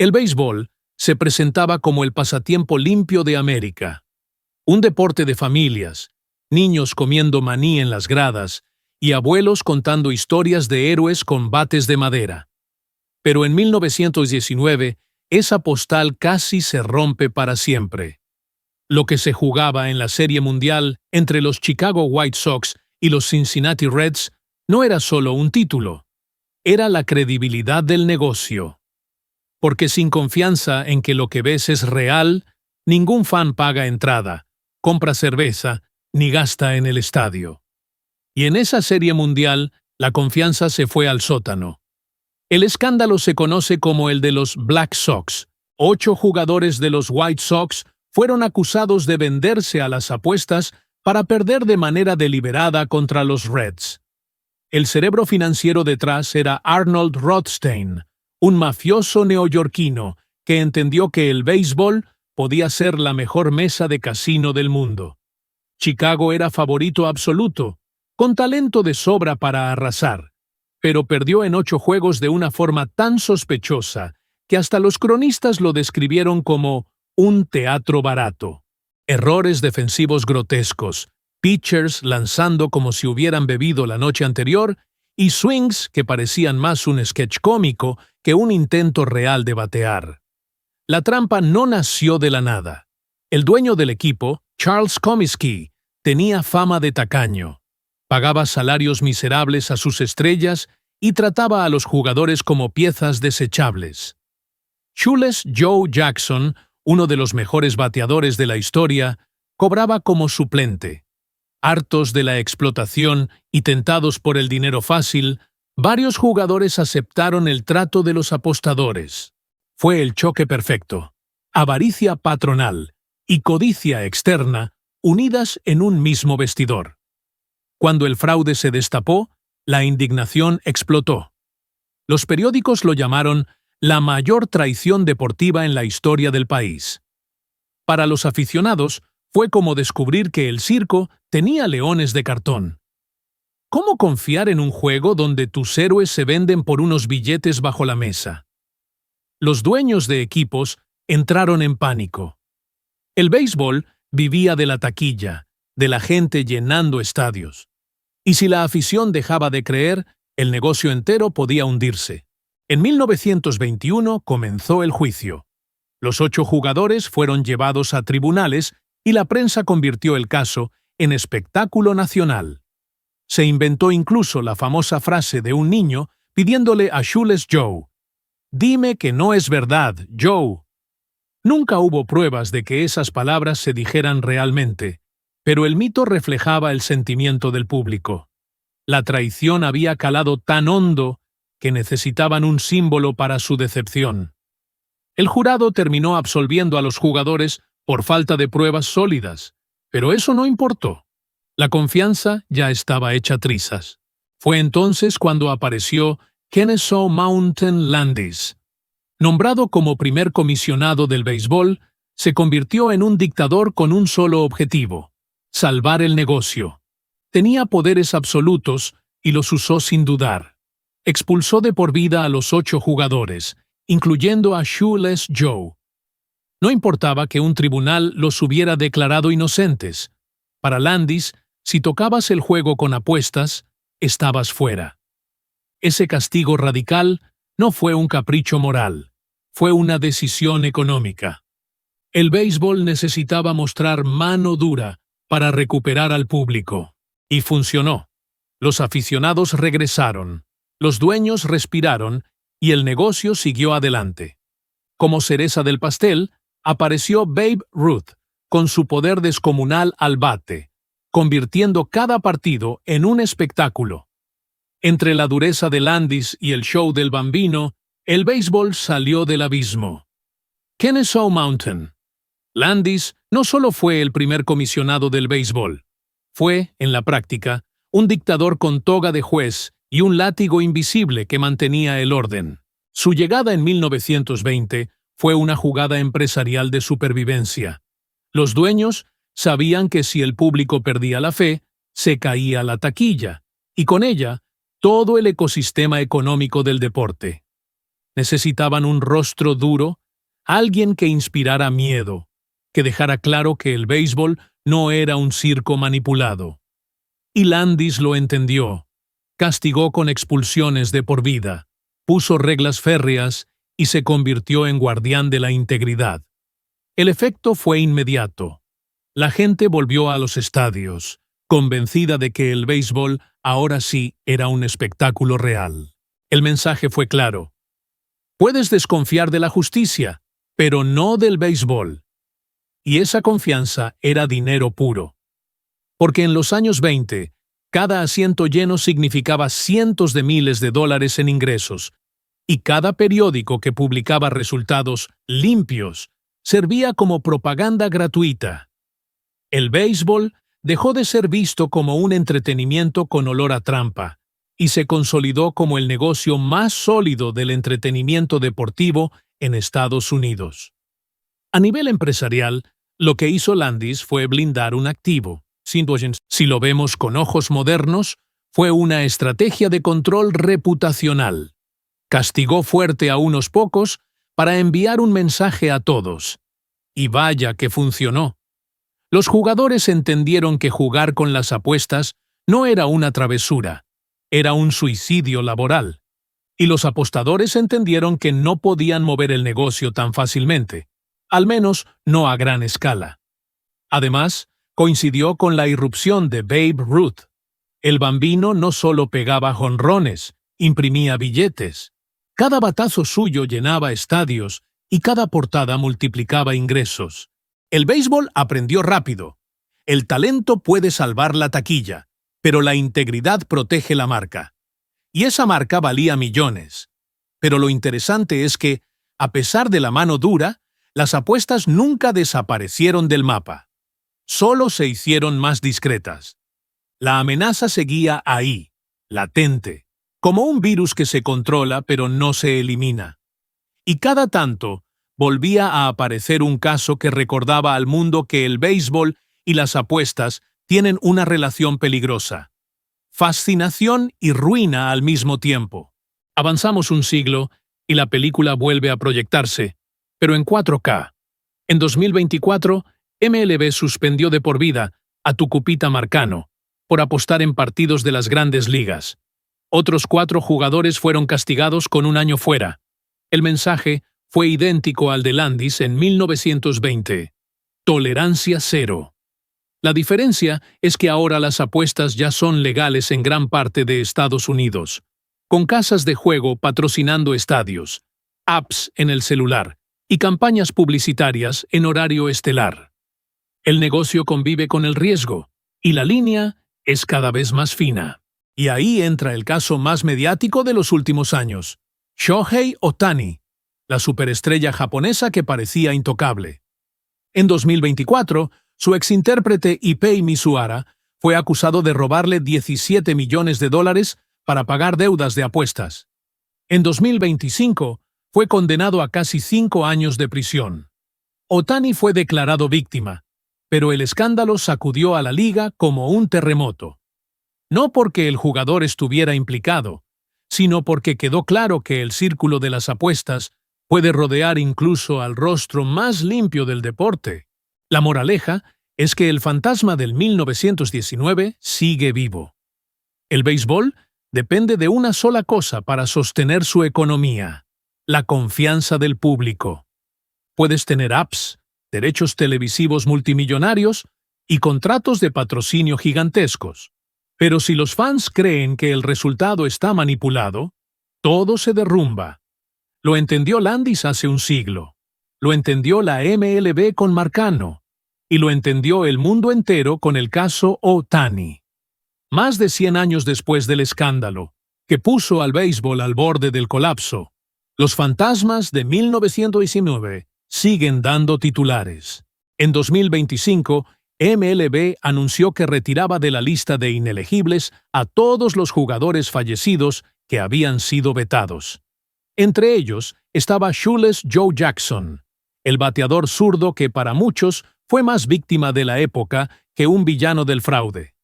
El béisbol se presentaba como el pasatiempo limpio de América. Un deporte de familias, niños comiendo maní en las gradas y abuelos contando historias de héroes con bates de madera. Pero en 1919, esa postal casi se rompe para siempre. Lo que se jugaba en la Serie Mundial entre los Chicago White Sox y los Cincinnati Reds no era solo un título, era la credibilidad del negocio. Porque sin confianza en que lo que ves es real, ningún fan paga entrada, compra cerveza, ni gasta en el estadio. Y en esa Serie Mundial, la confianza se fue al sótano. El escándalo se conoce como el de los Black Sox. 8 jugadores de los White Sox fueron acusados de venderse a las apuestas para perder de manera deliberada contra los Reds. El cerebro financiero detrás era Arnold Rothstein, un mafioso neoyorquino que entendió que el béisbol podía ser la mejor mesa de casino del mundo. Chicago era favorito absoluto, con talento de sobra para arrasar, pero perdió en 8 juegos de una forma tan sospechosa que hasta los cronistas lo describieron como un teatro barato. Errores defensivos grotescos, pitchers lanzando como si hubieran bebido la noche anterior y swings que parecían más un sketch cómico que un intento real de batear. La trampa no nació de la nada. El dueño del equipo, Charles Comiskey, tenía fama de tacaño. Pagaba salarios miserables a sus estrellas y trataba a los jugadores como piezas desechables. Shoeless Joe Jackson, uno de los mejores bateadores de la historia, cobraba como suplente. Hartos de la explotación y tentados por el dinero fácil, varios jugadores aceptaron el trato de los apostadores. Fue el choque perfecto. Avaricia patronal y codicia externa unidas en un mismo vestidor. Cuando el fraude se destapó, la indignación explotó. Los periódicos lo llamaron la mayor traición deportiva en la historia del país. Para los aficionados, fue como descubrir que el circo tenía leones de cartón. ¿Cómo confiar en un juego donde tus héroes se venden por unos billetes bajo la mesa? Los dueños de equipos entraron en pánico. El béisbol vivía de la taquilla, de la gente llenando estadios. Y si la afición dejaba de creer, el negocio entero podía hundirse. En 1921 comenzó el juicio. Los 8 jugadores fueron llevados a tribunales y la prensa convirtió el caso en espectáculo nacional. Se inventó incluso la famosa frase de un niño pidiéndole a Shoeless Joe: «Dime que no es verdad, Joe». Nunca hubo pruebas de que esas palabras se dijeran realmente, pero el mito reflejaba el sentimiento del público. La traición había calado tan hondo que necesitaban un símbolo para su decepción. El jurado terminó absolviendo a los jugadores por falta de pruebas sólidas, pero eso no importó. La confianza ya estaba hecha trizas. Fue entonces cuando apareció Kennesaw Mountain Landis. Nombrado como primer comisionado del béisbol, se convirtió en un dictador con un solo objetivo: salvar el negocio. Tenía poderes absolutos y los usó sin dudar. Expulsó de por vida a los 8 jugadores, incluyendo a Shoeless Joe. No importaba que un tribunal los hubiera declarado inocentes. Para Landis, si tocabas el juego con apuestas, estabas fuera. Ese castigo radical no fue un capricho moral, fue una decisión económica. El béisbol necesitaba mostrar mano dura para recuperar al público. Y funcionó. Los aficionados regresaron, los dueños respiraron y el negocio siguió adelante. Como cereza del pastel, apareció Babe Ruth, con su poder descomunal al bate, convirtiendo cada partido en un espectáculo. Entre la dureza de Landis y el show del Bambino, el béisbol salió del abismo. Kennesaw Mountain. Landis no solo fue el primer comisionado del béisbol, fue, en la práctica, un dictador con toga de juez y un látigo invisible que mantenía el orden. Su llegada en 1920 fue una jugada empresarial de supervivencia. Los dueños sabían que si el público perdía la fe, se caía la taquilla, y con ella, todo el ecosistema económico del deporte. Necesitaban un rostro duro, alguien que inspirara miedo, que dejara claro que el béisbol no era un circo manipulado. Y Landis lo entendió. Castigó con expulsiones de por vida, puso reglas férreas y se convirtió en guardián de la integridad. El efecto fue inmediato. La gente volvió a los estadios, convencida de que el béisbol ahora sí era un espectáculo real. El mensaje fue claro. Puedes desconfiar de la justicia, pero no del béisbol. Y esa confianza era dinero puro. Porque en los años 20, cada asiento lleno significaba cientos de miles de dólares en ingresos, y cada periódico que publicaba resultados limpios servía como propaganda gratuita. El béisbol dejó de ser visto como un entretenimiento con olor a trampa y se consolidó como el negocio más sólido del entretenimiento deportivo en Estados Unidos. A nivel empresarial, lo que hizo Landis fue blindar un activo. Si lo vemos con ojos modernos, fue una estrategia de control reputacional. Castigó fuerte a unos pocos para enviar un mensaje a todos. Y vaya que funcionó. Los jugadores entendieron que jugar con las apuestas no era una travesura, era un suicidio laboral. Y los apostadores entendieron que no podían mover el negocio tan fácilmente, al menos no a gran escala. Además, coincidió con la irrupción de Babe Ruth. El bambino no solo pegaba jonrones, imprimía billetes. Cada batazo suyo llenaba estadios y cada portada multiplicaba ingresos. El béisbol aprendió rápido. El talento puede salvar la taquilla, pero la integridad protege la marca. Y esa marca valía millones. Pero lo interesante es que, a pesar de la mano dura, las apuestas nunca desaparecieron del mapa. Solo se hicieron más discretas. La amenaza seguía ahí, latente, como un virus que se controla pero no se elimina. Y cada tanto, volvía a aparecer un caso que recordaba al mundo que el béisbol y las apuestas tienen una relación peligrosa. Fascinación y ruina al mismo tiempo. Avanzamos un siglo y la película vuelve a proyectarse, pero en 4K. En 2024, MLB suspendió de por vida a Tucupita Marcano por apostar en partidos de las grandes ligas. Otros 4 jugadores fueron castigados con 1 año fuera. El mensaje fue idéntico al de Landis en 1920. Tolerancia cero. La diferencia es que ahora las apuestas ya son legales en gran parte de Estados Unidos, con casas de juego patrocinando estadios, apps en el celular y campañas publicitarias en horario estelar. El negocio convive con el riesgo, y la línea es cada vez más fina. Y ahí entra el caso más mediático de los últimos años, Shohei Ohtani, la superestrella japonesa que parecía intocable. En 2024, su exintérprete Ipei Misuara fue acusado de robarle $17 millones para pagar deudas de apuestas. En 2025, fue condenado a casi 5 años de prisión. Ohtani fue declarado víctima, pero el escándalo sacudió a la liga como un terremoto. No porque el jugador estuviera implicado, sino porque quedó claro que el círculo de las apuestas puede rodear incluso al rostro más limpio del deporte. La moraleja es que el fantasma del 1919 sigue vivo. El béisbol depende de una sola cosa para sostener su economía: la confianza del público. Puedes tener apps, derechos televisivos multimillonarios y contratos de patrocinio gigantescos. Pero si los fans creen que el resultado está manipulado, todo se derrumba. Lo entendió Landis hace un siglo. Lo entendió la MLB con Marcano. Y lo entendió el mundo entero con el caso Ohtani. Más de 100 años después del escándalo, que puso al béisbol al borde del colapso, los fantasmas de 1919 siguen dando titulares. En 2025, MLB anunció que retiraba de la lista de inelegibles a todos los jugadores fallecidos que habían sido vetados. Entre ellos estaba Shoeless Joe Jackson, el bateador zurdo que para muchos fue más víctima de la época que un villano del fraude.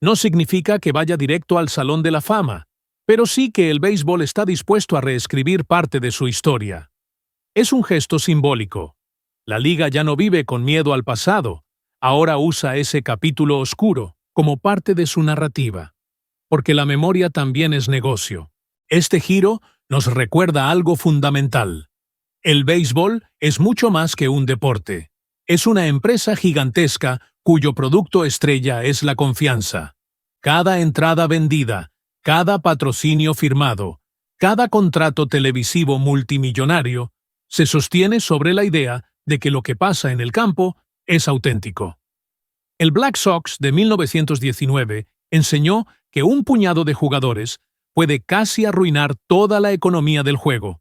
No significa que vaya directo al Salón de la Fama, pero sí que el béisbol está dispuesto a reescribir parte de su historia. Es un gesto simbólico. La liga ya no vive con miedo al pasado, ahora usa ese capítulo oscuro como parte de su narrativa. Porque la memoria también es negocio. Este giro nos recuerda algo fundamental. El béisbol es mucho más que un deporte. Es una empresa gigantesca cuyo producto estrella es la confianza. Cada entrada vendida, cada patrocinio firmado, cada contrato televisivo multimillonario se sostiene sobre la idea de que lo que pasa en el campo es auténtico. El Black Sox de 1919 enseñó que un puñado de jugadores puede casi arruinar toda la economía del juego.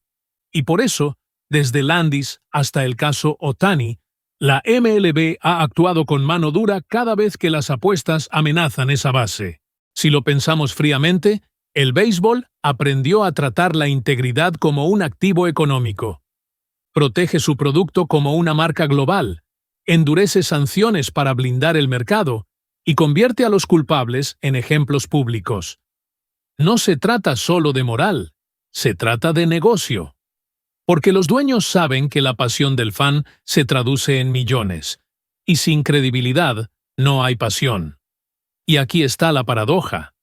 Y por eso, desde Landis hasta el caso Ohtani, la MLB ha actuado con mano dura cada vez que las apuestas amenazan esa base. Si lo pensamos fríamente, el béisbol aprendió a tratar la integridad como un activo económico. Protege su producto como una marca global, endurece sanciones para blindar el mercado y convierte a los culpables en ejemplos públicos. No se trata solo de moral, se trata de negocio. Porque los dueños saben que la pasión del fan se traduce en millones, y sin credibilidad no hay pasión. Y aquí está la paradoja.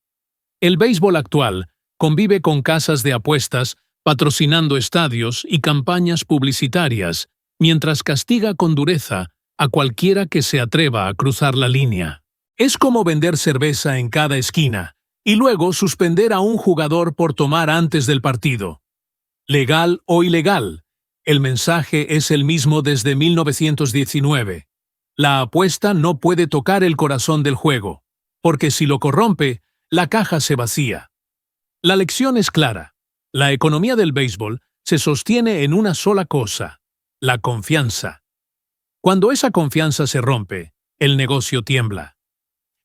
El béisbol actual convive con casas de apuestas patrocinando estadios y campañas publicitarias, mientras castiga con dureza a cualquiera que se atreva a cruzar la línea. Es como vender cerveza en cada esquina y luego suspender a un jugador por tomar antes del partido. Legal o ilegal, el mensaje es el mismo desde 1919. La apuesta no puede tocar el corazón del juego, porque si lo corrompe, la caja se vacía. La lección es clara. La economía del béisbol se sostiene en una sola cosa: la confianza. Cuando esa confianza se rompe, el negocio tiembla.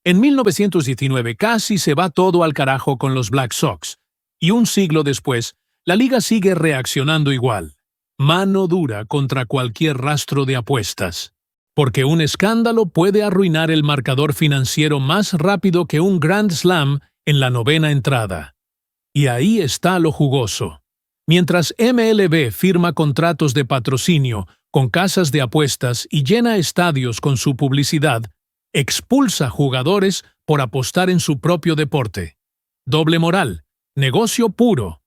En 1919 casi se va todo al carajo con los Black Sox, y un siglo después, la liga sigue reaccionando igual. Mano dura contra cualquier rastro de apuestas. Porque un escándalo puede arruinar el marcador financiero más rápido que un Grand Slam en la 9ª entrada. Y ahí está lo jugoso. Mientras MLB firma contratos de patrocinio con casas de apuestas y llena estadios con su publicidad, expulsa jugadores por apostar en su propio deporte. Doble moral, negocio puro.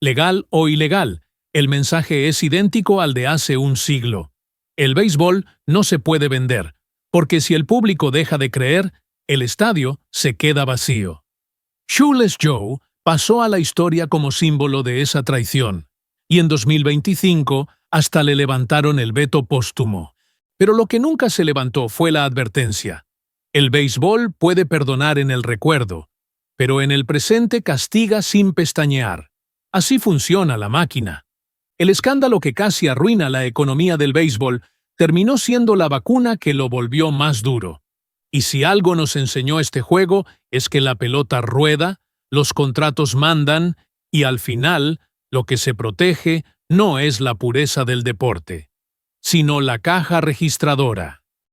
Legal o ilegal, el mensaje es idéntico al de hace un siglo. El béisbol no se puede vender, porque si el público deja de creer, el estadio se queda vacío. Shoeless Joe pasó a la historia como símbolo de esa traición, y en 2025 hasta le levantaron el veto póstumo. Pero lo que nunca se levantó fue la advertencia. El béisbol puede perdonar en el recuerdo, pero en el presente castiga sin pestañear. Así funciona la máquina. El escándalo que casi arruina la economía del béisbol terminó siendo la vacuna que lo volvió más duro. Y si algo nos enseñó este juego es que la pelota rueda, los contratos mandan y al final lo que se protege no es la pureza del deporte, sino la caja registradora.